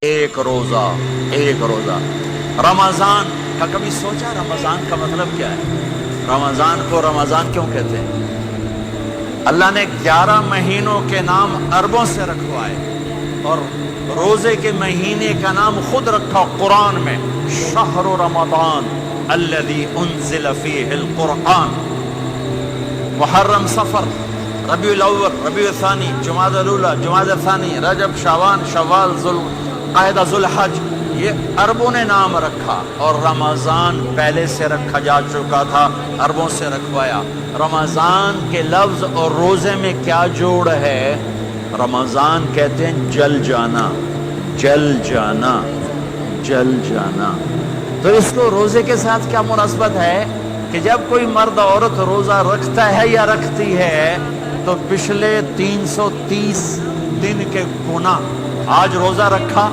ایک روزہ، ایک روزہ رمضان کا کبھی سوچا رمضان کا مطلب کیا ہے؟ رمضان کو رمضان کیوں کہتے ہیں؟ اللہ نے 11 مہینوں کے نام عربوں سے رکھوائے اور روزے کے مہینے کا نام خود رکھا قرآن میں، شہر رمضان الذی انزل فیہ القرآن۔ محرم، صفر، ربیع الاول، ربیع الثانی، جمادی الاولی، جمادی الثانی، رجب، شعبان، شوال، ذوالقعدہ، ذوالحج، یہ عربوں نے نام رکھا اور رمضان پہلے سے رکھا جا چکا تھا، عربوں سے رکھوایا۔ رمضان کے لفظ اور روزے میں کیا جوڑ ہے؟ رمضان کہتے ہیں جل جانا، جل جانا، جل جانا۔ تو اس کو روزے کے ساتھ کیا مناسبت ہے کہ جب کوئی مرد عورت روزہ رکھتا ہے یا رکھتی ہے تو پچھلے 330 دن کے گناہ، آج روزہ رکھا،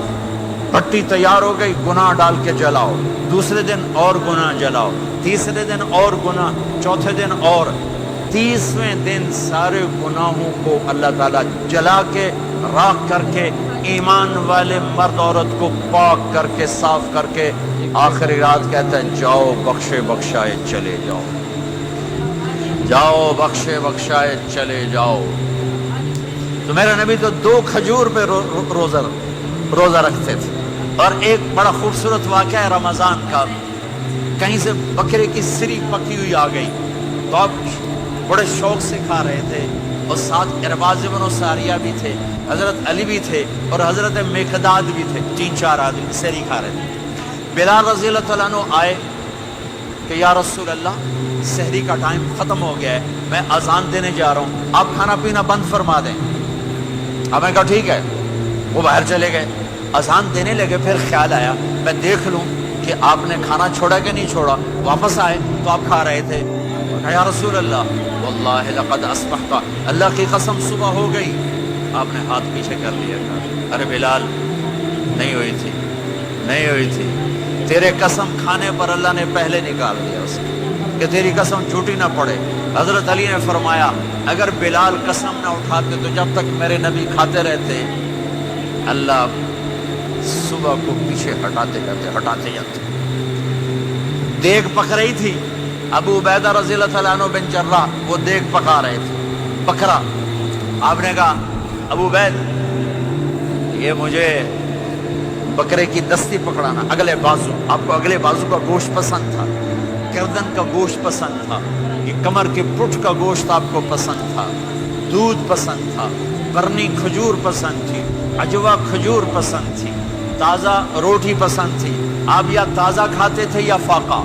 پٹی تیار ہو گئی، گناہ ڈال کے جلاؤ، دوسرے دن اور گناہ جلاؤ، تیسرے دن اور گناہ، چوتھے دن اور، 30ویں دن سارے گناہوں کو اللہ تعالیٰ جلا کے، راکھ کر کے، ایمان والے مرد عورت کو پاک کر کے، صاف کر کے، آخری رات کہتا ہے جاؤ بخشے بخشائے چلے جاؤ، جاؤ بخشے بخشائے چلے جاؤ۔ تو میرا نبی تو 2 کھجور پہ روزہ رکھتے تھے۔ اور ایک بڑا خوبصورت واقعہ ہے رمضان کا، کہیں سے بکرے کی سری پکی ہوئی آ گئی تو آپ بڑے شوق سے کھا رہے تھے، اور ساتھ ارباز بن ساریہ بھی تھے، حضرت علی بھی تھے اور حضرت مقداد بھی تھے، 3-4 آدمی سری کھا رہے تھے۔ بلال رضی اللہ تعالیٰ عنہ آئے کہ یا رسول اللہ سحری کا ٹائم ختم ہو گیا ہے، میں اذان دینے جا رہا ہوں، آپ کھانا پینا بند فرما دیں۔ اب میں کہا ٹھیک ہے، وہ باہر چلے گئے، اذان دینے لگے، پھر خیال آیا میں دیکھ لوں کہ آپ نے کھانا چھوڑا کہ نہیں چھوڑا، واپس آئے تو آپ کھا رہے تھے۔ یا رسول اللہ واللہ لقد اصبحت، اللہ کی قسم صبح ہو گئی۔ آپ نے ہاتھ پیچھے کر لیا، کہا ارے بلال نہیں ہوئی تھی، نہیں ہوئی تھی، تیرے قسم کھانے پر اللہ نے پہلے نکال دیا اس کہ تیری قسم جھوٹی نہ پڑے۔ حضرت علی نے فرمایا اگر بلال قسم نہ اٹھاتے تو جب تک میرے نبی کھاتے رہتے اللہ صبح کو پیچھے ہٹاتے جاتے۔ دیگ پک رہی تھی، ابو عبیدہ رضی اللہ تعالیٰ عنہ بن جراح وہ دیگ پکا رہے تھے، بکرا۔ آپ نے کہا ابو عبید یہ مجھے بکرے کی دستی پکڑانا، اگلے بازو، آپ کو اگلے بازو کا گوشت پسند تھا، گردن کا گوشت پسند تھا، یہ کمر کے پٹھ کا گوشت آپ کو پسند تھا، دودھ پسند تھا، برنی کھجور پسند تھی، عجوا کھجور پسند تھی، تازہ روٹی پسند تھی۔ آپ یا تازہ کھاتے تھے یا فاقہ،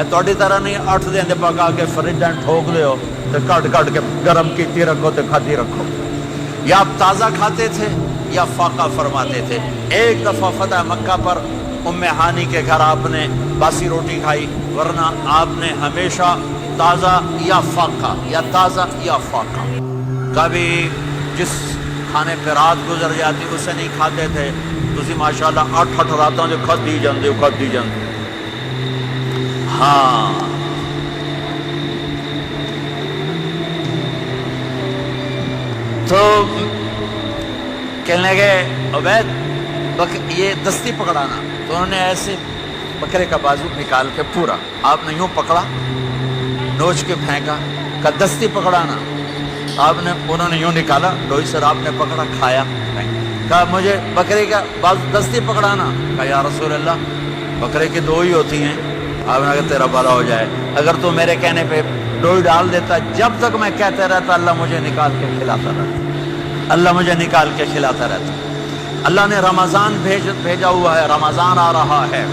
توڑی طرح نہیں 8 دن پکا کے فریج ٹھوک دے ہو تو کٹ کے گرم کیتی رکھو تو کھاتی رکھو، یا آپ تازہ کھاتے تھے یا فاقہ فرماتے تھے۔ ایک دفعہ فتح مکہ پر ام ہانی کے گھر آپ نے باسی روٹی کھائی، ورنہ آپ نے ہمیشہ تازہ یا فاقہ، یا تازہ یا فاقہ، کبھی جس کھانے پہ رات گزر جاتی اسے نہیں کھاتے تھے۔ تسی ماشاءاللہ 8 راتوں جو کھدی جاندے۔ ہاں تو کہنے لگے عبید یہ دستی پکڑانا، تو انہوں نے ایسے بکرے کا بازو نکال کے پورا آپ نے یوں پکڑا، نوچ کے پھینکا، کہ دستی پکڑانا، انہوں نے یوں نکالا لوئی سر، آپ نے پکڑا، کھایا، کہا مجھے بکرے کا بازو دستی پکڑانا، کہا یا رسول اللہ بکرے کی 2 ہی ہوتی ہیں۔ آپ نے کہا تیرا بھلا ہو جائے، اگر تو میرے کہنے پہ ڈوئی ڈال دیتا، جب تک میں کہتے رہتا اللہ مجھے نکال کے کھلاتا رہتا، اللہ مجھے نکال کے کھلاتا رہتا۔ اللہ نے رمضان بھیجا ہوا ہے، رمضان آ رہا ہے،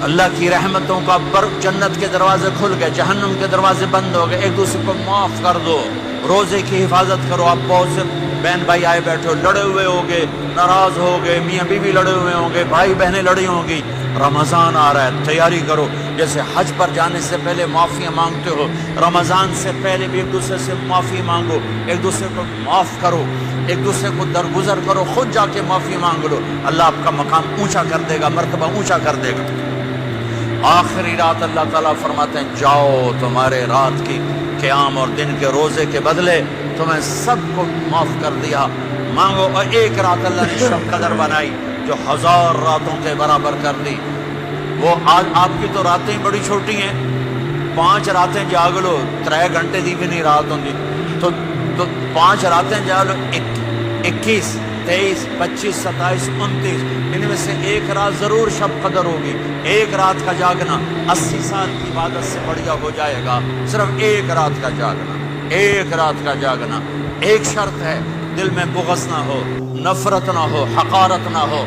اللہ کی رحمتوں کا جنت کے دروازے کھل گئے، جہنم کے دروازے بند ہو گئے، ایک دوسرے کو معاف کر دو، روزے کی حفاظت کرو۔ آپ بہت سے بہن بھائی آئے بیٹھے ہو، لڑے ہوئے ہوگے، ناراض ہو گئے، میاں بیوی لڑے ہوئے ہوں گے، بھائی بہنیں لڑی ہوں گی، رمضان آ رہا ہے، تیاری کرو۔ جیسے حج پر جانے سے پہلے معافیاں مانگتے ہو، رمضان سے پہلے بھی ایک دوسرے سے معافی مانگو، ایک دوسرے کو معاف کرو، ایک دوسرے کو درگزر کرو، خود جا کے معافی مانگ لو، اللہ آپ کا مقام اونچا کر دے گا، مرتبہ اونچا کر دے گا۔ آخری رات اللہ تعالیٰ فرماتے ہیں جاؤ تمہارے رات کی قیام اور دن کے روزے کے بدلے تمہیں سب کو معاف کر دیا، مانگو۔ اور ایک رات اللہ نے شب قدر بنائی، جو 1000 راتوں کے برابر کر دی. وہ آج آپ کی تو راتیں بڑی چھوٹی ہیں, 5 راتیں جاگ لو, 3 گھنٹے دی بھی نہیں رات ہوندی, تو 5 راتیں جاگ لو, 21 23 25 27 29, ان میں سے ایک رات ضرور شب قدر ہوگی. ایک رات کا جاگنا 80 سال کی عبادت سے بڑھیا ہو جائے گا. صرف ایک رات کا جاگنا, ایک رات کا جاگنا. ایک شرط ہے, دل میں بغض نہ ہو, نفرت نہ ہو, حقارت نہ ہو.